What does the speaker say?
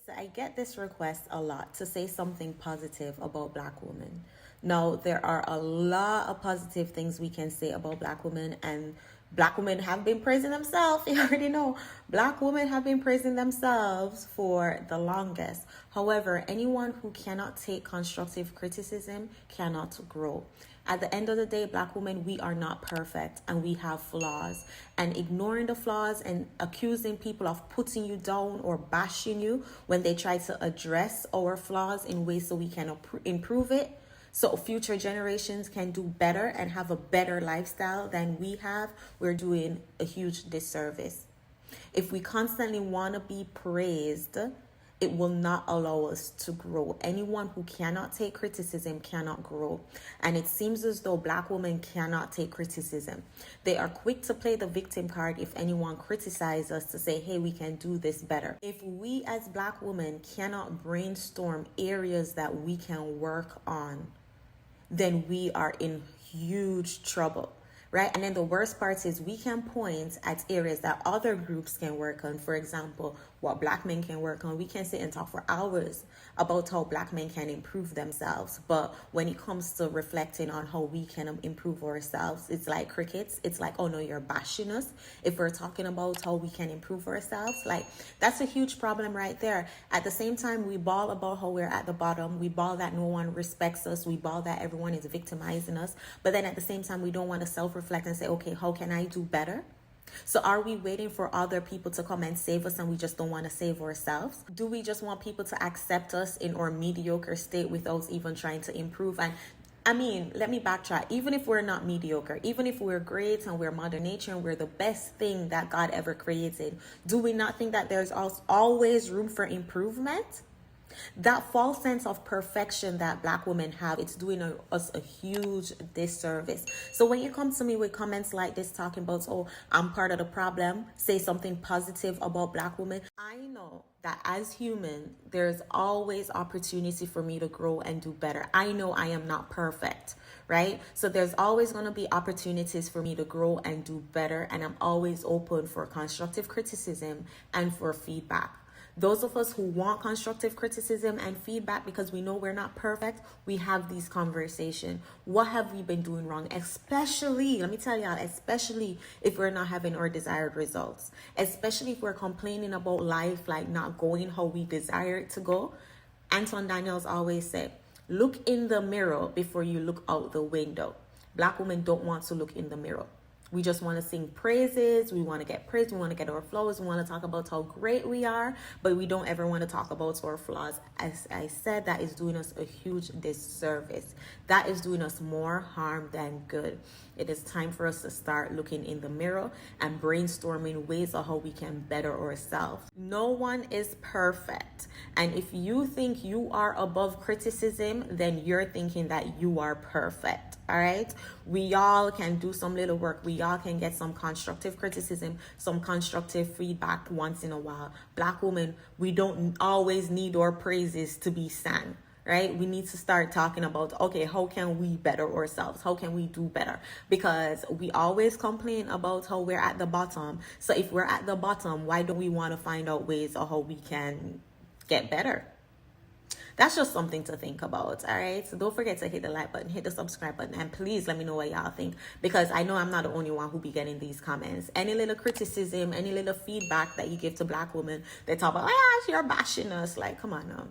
So I get this request a lot to say something positive about Black women. Now, there are a lot of positive things we can say about Black women, and Black women have been praising themselves. You already know. Black women have been praising themselves for the longest. However, anyone who cannot take constructive criticism cannot grow. At the end of the day, Black women, we are not perfect and we have flaws. And ignoring the flaws and accusing people of putting you down or bashing you when they try to address our flaws in ways so we can improve it, so future generations can do better and have a better lifestyle than we have, we're doing a huge disservice. If we constantly want to be praised, it will not allow us to grow. Anyone who cannot take criticism cannot grow. And it seems as though Black women cannot take criticism. They are quick to play the victim card if anyone criticizes us to say, hey, we can do this better. If we as Black women cannot brainstorm areas that we can work on, then we are in huge trouble, right? And then the worst part is we can point at areas that other groups can work on. For example, what Black men can work on. We can sit and talk for hours about how Black men can improve themselves. But when it comes to reflecting on how we can improve ourselves, it's like crickets. It's like, oh no, you're bashing us. If we're talking about how we can improve ourselves, like that's a huge problem right there. At the same time, we bawl about how we're at the bottom. We bawl that no one respects us. We bawl that everyone is victimizing us. But then at the same time, we don't want to self-reflect and say, okay, how can I do better? So are we waiting for other people to come and save us and we just don't want to save ourselves? Do we just want people to accept us in our mediocre state without even trying to improve? And I mean, let me backtrack. Even if we're not mediocre, even if we're great and we're Mother Nature and we're the best thing that God ever created, do we not think that there's always room for improvement? That false sense of perfection that Black women have, it's doing us a huge disservice. So when you come to me with comments like this talking about, oh, I'm part of the problem, say something positive about Black women, I know that as human, there's always opportunity for me to grow and do better. I know I am not perfect, right? So there's always going to be opportunities for me to grow and do better. And I'm always open for constructive criticism and for feedback. Those of us who want constructive criticism and feedback because we know we're not perfect, we have these conversations. What have we been doing wrong? Especially, let me tell y'all, especially if we're not having our desired results. Especially if we're complaining about life like not going how we desire it to go. Anton Daniels always said, look in the mirror before you look out the window. Black women don't want to look in the mirror. We just want to sing praises. We want to get praised. We want to get our flowers. We want to talk about how great we are, but we don't ever want to talk about our flaws. As I said, that is doing us a huge disservice. That is doing us more harm than good. It is time for us to start looking in the mirror and brainstorming ways of how we can better ourselves. No one is perfect. And if you think you are above criticism, then you're thinking that you are perfect. All right. We all can do some little work. We all can get some constructive criticism, some constructive feedback once in a while. Black women, we don't always need our praises to be sang, right? We need to start talking about, okay, how can we better ourselves? How can we do better? Because we always complain about how we're at the bottom. So if we're at the bottom, why don't we want to find out ways of how we can get better? That's just something to think about, all right? So don't forget to hit the like button, hit the subscribe button, and please let me know what y'all think, because I know I'm not the only one who be getting these comments. Any little criticism, any little feedback that you give to Black women, they talk about, oh, yeah, you're bashing us. Like, come on now.